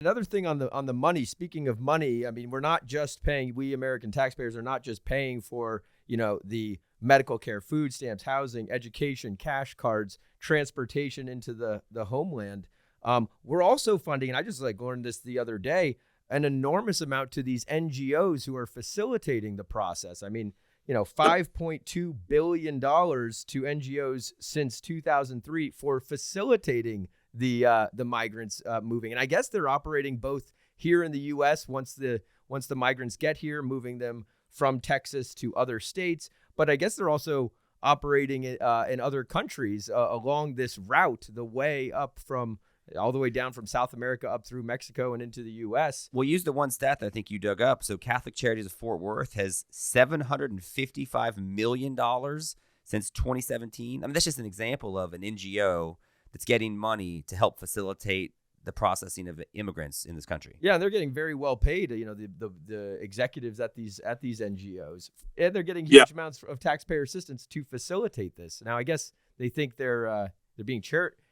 Another thing on the money, speaking of money, I mean, we're not just paying, we American taxpayers are not just paying for, the medical care, food stamps, housing, education, cash cards, transportation into the homeland. We're also funding, and I just learned this the other day, an enormous amount to these NGOs who are facilitating the process. I mean, $5.2 billion to NGOs since 2003 for facilitating the migrants moving. And I guess they're operating both here in the U.S. once the migrants get here, moving them from Texas to other states. But I guess they're also operating in other countries along this route, the way up from all the way down from South America up through Mexico and into the U.S. We'll use the one stat that I think you dug up. So Catholic Charities of Fort Worth has $755 million since 2017. I mean, that's just an example of an NGO that's getting money to help facilitate the processing of immigrants in this country. Yeah, they're getting very well paid. The executives at these NGOs, and they're getting huge amounts of taxpayer assistance to facilitate this. Now, I guess they think they're being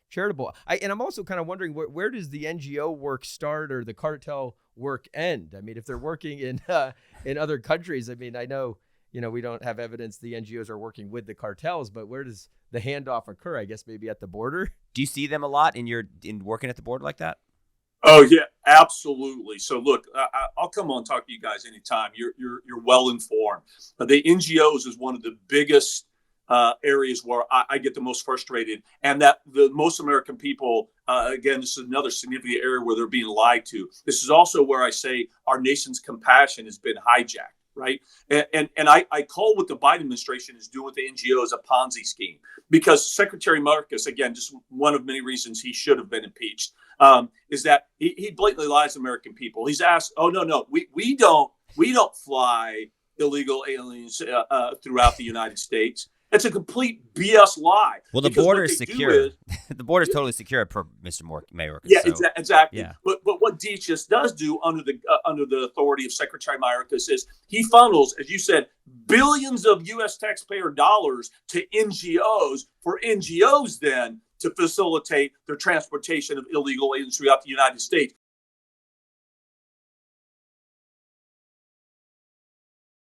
charitable. I'm also kind of wondering where does the NGO work start or the cartel work end? I mean, if they're working in other countries, I mean, I know we don't have evidence the NGOs are working with the cartels, but where does the handoff occur? I guess maybe at the border. Do you see them a lot in working at the border like that? Oh yeah, absolutely. So look, I'll come on and talk to you guys anytime. You're well informed. The NGOs is one of the biggest areas where I get the most frustrated, and that the most American people, again, this is another significant area where they're being lied to. This is also where I say our nation's compassion has been hijacked, right? And I call what the Biden administration is doing with the NGOs a Ponzi scheme, because Secretary Marcus, again, just one of many reasons he should have been impeached, is that he blatantly lies to American people. He's asked, oh, no, we don't fly illegal aliens throughout the United States. It's a complete BS lie. Well, the border is secure. The border is totally secure, per Mr. Mayorkas. Yeah, so, exactly. Yeah. But what DHS does do under the authority of Secretary Mayorkas is he funnels, as you said, billions of U.S. taxpayer dollars to NGOs for NGOs then to facilitate their transportation of illegal aliens throughout the United States.